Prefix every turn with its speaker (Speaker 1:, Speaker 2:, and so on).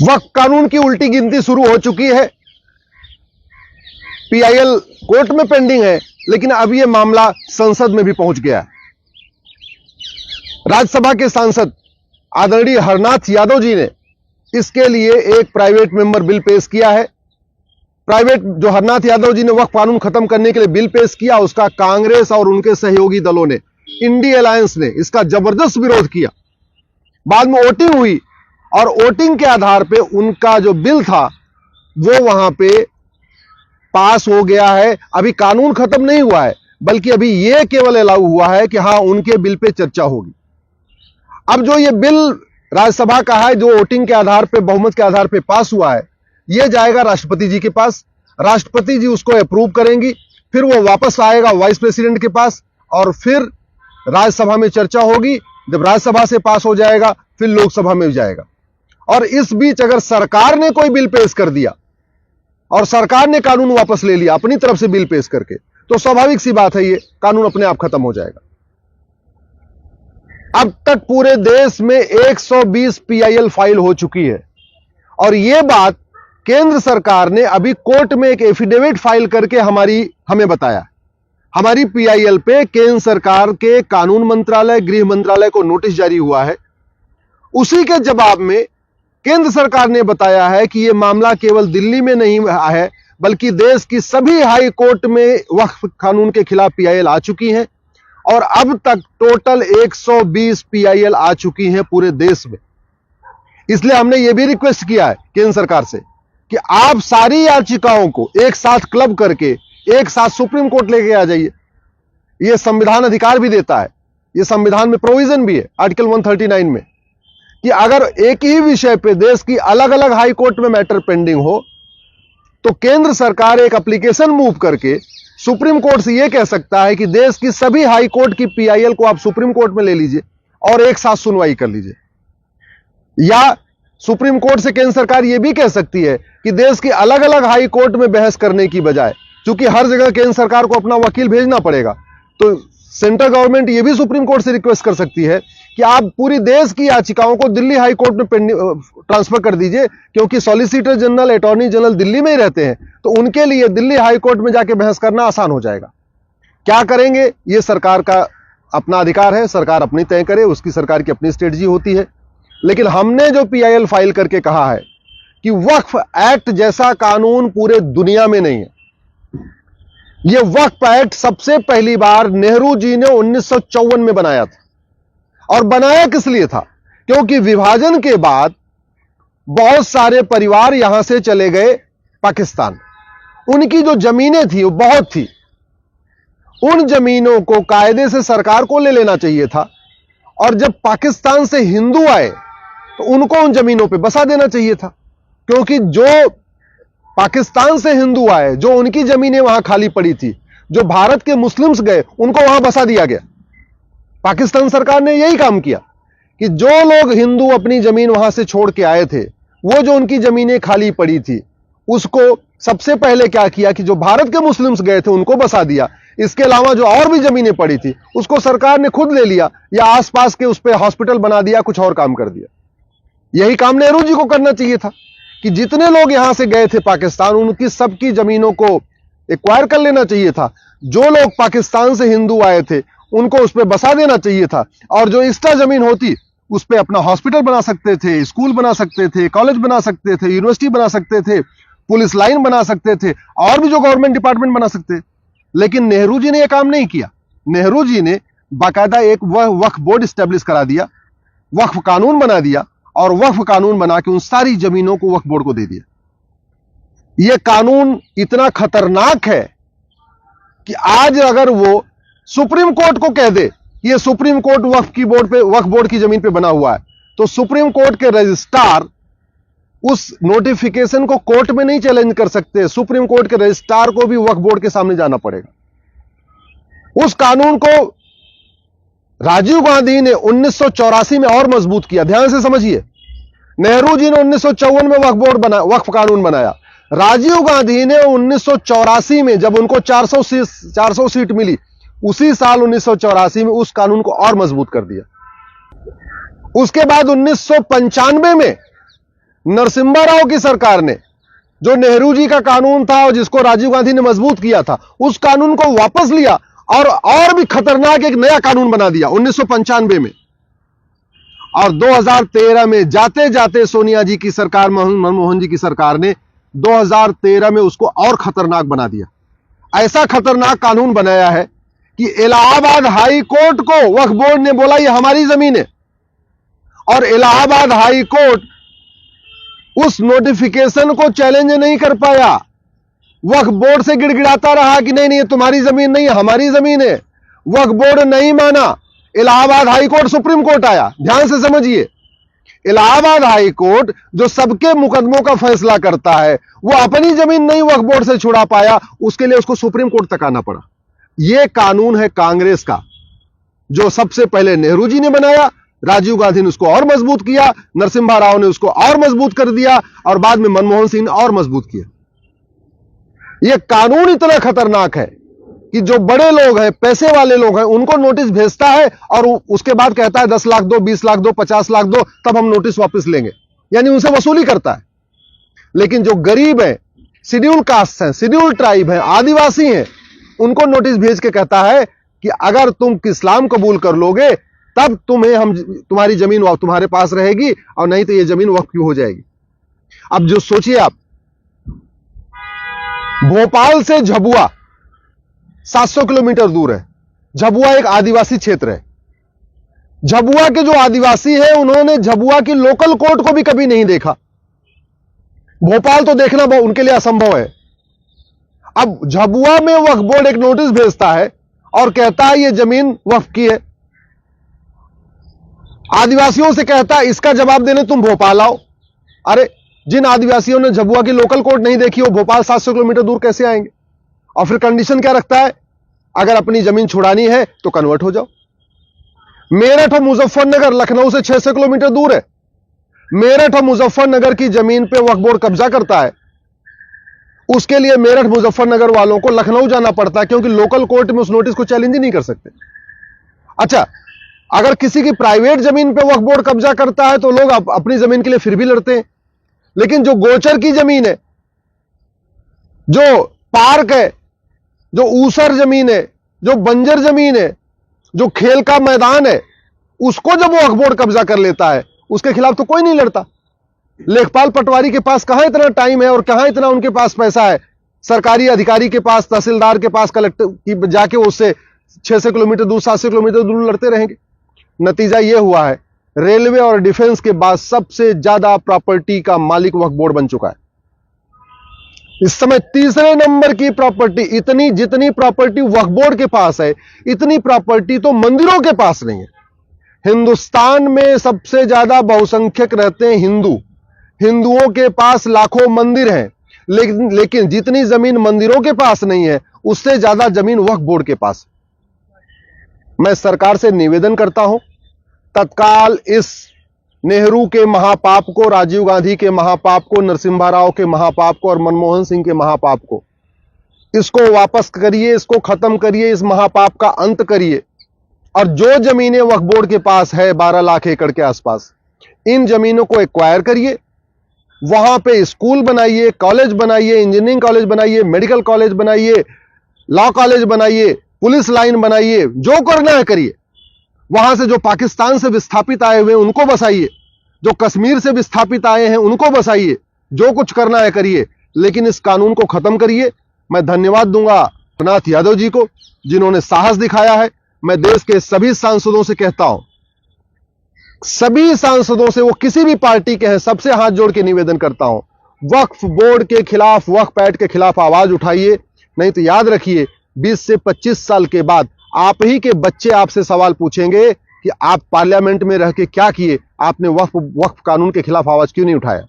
Speaker 1: वक्फ कानून की उल्टी गिनती शुरू हो चुकी है। पीआईएल कोर्ट में पेंडिंग है, लेकिन अब यह मामला संसद में भी पहुंच गया है। राज्यसभा के सांसद आदरणीय हरनाथ यादव जी ने इसके लिए एक प्राइवेट मेंबर बिल पेश किया है। जो हरनाथ यादव जी ने वक्फ कानून खत्म करने के लिए बिल पेश किया, उसका कांग्रेस और उनके सहयोगी दलों ने, इंडी अलायंस ने इसका जबरदस्त विरोध किया। बाद में वोटिंग हुई और वोटिंग के आधार पे उनका जो बिल था वो वहां पे पास हो गया है। अभी कानून खत्म नहीं हुआ है, बल्कि अभी यह केवल अलाउ हुआ है कि हां, उनके बिल पे चर्चा होगी। अब जो ये बिल राज्यसभा का है, जो वोटिंग के आधार पे, बहुमत के आधार पे पास हुआ है, यह जाएगा राष्ट्रपति जी के पास। राष्ट्रपति जी उसको अप्रूव करेंगी, फिर वो वापस आएगा वाइस प्रेसिडेंट के पास और फिर राज्यसभा में चर्चा होगी। जब राज्यसभा से पास हो जाएगा, फिर लोकसभा में जाएगा। और इस बीच अगर सरकार ने कोई बिल पेश कर दिया और सरकार ने कानून वापस ले लिया अपनी तरफ से बिल पेश करके, तो स्वाभाविक सी बात है, ये कानून अपने आप खत्म हो जाएगा। अब तक पूरे देश में 120 पीआईएल फाइल हो चुकी है और यह बात केंद्र सरकार ने अभी कोर्ट में एक एफिडेविट फाइल करके हमें बताया। हमारी पीआईएल पे केंद्र सरकार के कानून मंत्रालय, गृह मंत्रालय को नोटिस जारी हुआ है। उसी के जवाब में केंद्र सरकार ने बताया है कि यह मामला केवल दिल्ली में नहीं है, बल्कि देश की सभी हाई कोर्ट में वक्फ कानून के खिलाफ पीआईएल आ चुकी हैं और अब तक टोटल 120 पीआईएल आ चुकी हैं पूरे देश में। इसलिए हमने यह भी रिक्वेस्ट किया है केंद्र सरकार से कि आप सारी याचिकाओं को एक साथ क्लब करके एक साथ सुप्रीम कोर्ट लेके आ जाइए। यह संविधान अधिकार भी देता है, यह संविधान में प्रोविजन भी है आर्टिकल 139 में कि अगर एक ही विषय पे देश की अलग अलग हाई कोर्ट में मैटर पेंडिंग हो तो केंद्र सरकार एक एप्लीकेशन मूव करके सुप्रीम कोर्ट से यह कह सकता है कि देश की सभी हाई कोर्ट की पीआईएल को आप सुप्रीम कोर्ट में ले लीजिए और एक साथ सुनवाई कर लीजिए। या सुप्रीम कोर्ट से केंद्र सरकार यह भी कह सकती है कि देश की अलग अलग हाई कोर्ट में बहस करने की बजाय, क्योंकि हर जगह केंद्र सरकार को अपना वकील भेजना पड़ेगा, तो सेंट्रल गवर्नमेंट यह भी सुप्रीम कोर्ट से रिक्वेस्ट कर सकती है कि आप पूरी देश की याचिकाओं को दिल्ली हाई कोर्ट में ट्रांसफर कर दीजिए, क्योंकि solicitor general, attorney general Delhi में ही रहते हैं, तो उनके लिए दिल्ली हाई कोर्ट में जाके बहस करना आसान हो जाएगा। क्या करेंगे, यह सरकार का अपना अधिकार है, सरकार अपनी तय करे, उसकी सरकार की अपनी स्ट्रेटजी होती है। लेकिन हमने जो पीआईएल फाइल करके कहा है कि वक्फ एक्ट जैसा कानून पूरे दुनिया में नहीं है। यह वक्फ एक्ट सबसे पहली बार नेहरू जी ने 1954 में बनाया था। और बनाया किस लिए था? क्योंकि विभाजन के बाद बहुत सारे परिवार यहां से चले गए पाकिस्तान। उनकी जो जमीनें थी वो बहुत थी, उन जमीनों को कायदे से सरकार को ले लेना चाहिए था और जब पाकिस्तान से हिंदू आए तो उनको उन जमीनों पे बसा देना चाहिए था, क्योंकि जो पाकिस्तान से हिंदू आए, जो उनकी जमीनें वहां खाली पड़ी थी, जो भारत के मुस्लिम्स गए उनको वहां बसा दिया गया। पाकिस्तान सरकार ने यही काम किया कि जो लोग हिंदू अपनी जमीन वहां से छोड़ के आए थे, वो जो उनकी जमीनें खाली पड़ी थी, उसको सबसे पहले क्या किया कि जो भारत के मुस्लिम्स गए थे उनको बसा दिया। इसके अलावा जो और भी जमीनें पड़ी थी उसको सरकार ने खुद ले लिया या आसपास के उस पर हॉस्पिटल बना दिया, कुछ और काम कर दिया। यही काम नेहरू जी को करना चाहिए था कि जितने लोग यहां से गए थे पाकिस्तान, उनकी सबकी जमीनों को एक्वायर कर लेना चाहिए था। जो लोग पाकिस्तान से हिंदू आए थे उनको उस पर बसा देना चाहिए था और जो एक्स्ट्रा जमीन होती उस पर अपना हॉस्पिटल बना सकते थे, स्कूल बना सकते थे, कॉलेज बना सकते थे, यूनिवर्सिटी बना सकते थे, पुलिस लाइन बना सकते थे और भी जो गवर्नमेंट डिपार्टमेंट बना सकते। लेकिन नेहरू जी ने यह काम नहीं किया। नेहरू जी ने बाकायदा एक वक्फ बोर्ड स्टैब्लिश करा दिया, वक्फ कानून बना दिया और वक्फ कानून बना के उन सारी जमीनों को वक्फ बोर्ड को दे दिया। यह कानून इतना खतरनाक है कि आज अगर वो सुप्रीम कोर्ट को कह दे कि यह सुप्रीम कोर्ट वक्फ बोर्ड की जमीन पे बना हुआ है, तो सुप्रीम कोर्ट के रजिस्ट्रार उस नोटिफिकेशन को कोर्ट में नहीं चैलेंज कर सकते। सुप्रीम कोर्ट के रजिस्ट्रार को भी वक्फ बोर्ड के सामने जाना पड़ेगा। उस कानून को राजीव गांधी ने 1984 में और मजबूत किया। ध्यान से समझिए, नेहरू जी ने 1954 में वक्फ कानून बनाया। राजीव गांधी ने 1984 में, जब उनको 400 सीट मिली, उसी साल 1984 में उस कानून को और मजबूत कर दिया। उसके बाद 1995 में नरसिम्हा राव की सरकार ने जो नेहरू जी का कानून था और जिसको राजीव गांधी ने मजबूत किया था, उस कानून को वापस लिया और भी खतरनाक एक नया कानून बना दिया 1995 में। और 2013 में जाते जाते सोनिया जी की सरकार, मनमोहन जी की सरकार ने 2013 में उसको और खतरनाक बना दिया। ऐसा खतरनाक कानून बनाया है कि इलाहाबाद हाई कोर्ट को वक्फ बोर्ड ने बोला ये हमारी जमीन है, और इलाहाबाद हाई कोर्ट उस नोटिफिकेशन को चैलेंज नहीं कर पाया। वक्फ बोर्ड से गिड़गिड़ाता रहा कि नहीं नहीं, ये तुम्हारी जमीन नहीं है, हमारी जमीन है। वक्फ बोर्ड नहीं माना। Allahabad high court supreme court आया। ध्यान से समझिए, इलाहाबाद हाई कोर्ट जो सबके मुकदमों का फैसला करता है, वो अपनी जमीन नहीं वक्फ बोर्ड से छुड़ा पाया, उसके लिए उसको सुप्रीम कोर्ट तक आना पड़ा। यह कानून है कांग्रेस का, जो सबसे पहले नेहरू जी ने बनाया, राजीव गांधी ने उसको और मजबूत किया, नरसिम्हा राव ने उसको और मजबूत कर दिया, और बाद में मनमोहन सिंह ने और मजबूत किया। यह कानून इतना खतरनाक है कि जो बड़े लोग हैं, पैसे वाले लोग हैं, उनको नोटिस भेजता है और उसके बाद कहता है 10 लाख दो, 20 लाख दो, 50 लाख दो, तब हम नोटिस वापस लेंगे, यानी उनसे वसूली करता है। लेकिन जो गरीब हैं, शेड्यूल कास्ट हैं, शेड्यूल ट्राइब हैं, आदिवासी हैं, उनको नोटिस भेज के कहता है कि अगर तुम इस्लाम कबूल कर लोगे तब तुम्हारी जमीन तुम्हारे पास रहेगी, और नहीं तो यह जमीन वक्फ क्यों हो जाएगी। अब जो सोचिए आप, भोपाल से झबुआ 700 किलोमीटर दूर है। झबुआ एक आदिवासी क्षेत्र है। झबुआ के जो आदिवासी हैं, उन्होंने झबुआ की लोकल कोर्ट को भी कभी नहीं देखा। भोपाल तो देखना उनके लिए असंभव है। अब झबुआ में वक्फ बोर्ड एक नोटिस भेजता है और कहता है यह जमीन वक्फ की है। आदिवासियों से कहता है इसका जवाब देने तुम भोपाल आओ। अरे, जिन आदिवासियों ने झबुआ की लोकल कोर्ट नहीं देखी, वो भोपाल 700 किलोमीटर दूर कैसे आएंगे। और फिर कंडीशन क्या रखता है, अगर अपनी जमीन छुड़ानी है तो कन्वर्ट हो जाओ। मेरठ और मुजफ्फरनगर लखनऊ से 600 किलोमीटर दूर है। मेरठ और मुजफ्फरनगर की जमीन पे वक्फ बोर्ड कब्जा करता है, उसके लिए मेरठ मुजफ्फरनगर वालों को लखनऊ जाना पड़ता है, क्योंकि लोकल कोर्ट में उस नोटिस को चैलेंज ही नहीं कर सकते। अच्छा, अगर किसी की प्राइवेट जमीन पे वक्फ बोर्ड कब्जा करता है तो लोग अपनी जमीन के लिए फिर भी लड़ते हैं। लेकिन जो गोचर की जमीन है, जो पार्क है, जो ऊसर जमीन है, जो बंजर जमीन है, जो खेल का मैदान है, उसको जब वो वक्फ बोर्ड कब्जा कर लेता है, उसके खिलाफ तो कोई नहीं लड़ता। लेखपाल पटवारी के पास कहां इतना टाइम है और कहां इतना उनके पास पैसा है। सरकारी अधिकारी के पास, तहसीलदार के पास, कलेक्टर की जाके उससे 600 किलोमीटर दूर, 700 किलोमीटर दूर लड़ते रहेंगे। नतीजा यह हुआ है, रेलवे और डिफेंस के बाद सबसे ज्यादा प्रॉपर्टी का मालिक वक्फ बोर्ड बन चुका है। इस समय तीसरे नंबर की प्रॉपर्टी, इतनी जितनी प्रॉपर्टी वक्फ बोर्ड के पास है, इतनी प्रॉपर्टी तो मंदिरों के पास नहीं है। हिंदुस्तान में सबसे ज्यादा बहुसंख्यक रहते हैं हिंदू। हिंदुओं के पास लाखों मंदिर हैं, लेकिन जितनी जमीन मंदिरों के पास नहीं है, उससे ज्यादा जमीन वक्फ बोर्ड के पास। मैं सरकार से निवेदन करता हूं, तत्काल इस नेहरू के महापाप को, राजीव गांधी के महापाप को, नरसिम्हा राव के महापाप को और मनमोहन सिंह के महापाप को, इसको वापस करिए, इसको खत्म करिए, इस महापाप का अंत करिए। और जो जमीनें वक्फ बोर्ड के पास है 12 लाख एकड़ के आसपास, इन जमीनों को एक्वायर करिए, वहां पे स्कूल बनाइए, कॉलेज बनाइए, इंजीनियरिंग कॉलेज बनाइए, मेडिकल कॉलेज बनाइए, लॉ कॉलेज बनाइए, पुलिस लाइन बनाइए, जो करना है करिए। वहां से जो पाकिस्तान से विस्थापित आए हुए हैं उनको बसाइए, जो कश्मीर से विस्थापित आए हैं उनको बसाइए, जो कुछ करना है करिए, लेकिन इस कानून को खत्म करिए। मैं धन्यवाद दूंगा रघुनाथ यादव जी को, जिन्होंने साहस दिखाया है। मैं देश के सभी सांसदों से कहता हूं, सभी सांसदों से, वो किसी भी पार्टी के हैं, सबसे हाथ जोड़ के निवेदन करता हूं, वक्फ बोर्ड के खिलाफ, वक्फ एक्ट के खिलाफ आवाज उठाइए। नहीं तो याद रखिए, 20 से 25 साल के बाद आप ही के बच्चे आपसे सवाल पूछेंगे कि आप पार्लियामेंट में रह के क्या किए, आपने वक्फ कानून के खिलाफ आवाज क्यों नहीं उठाया।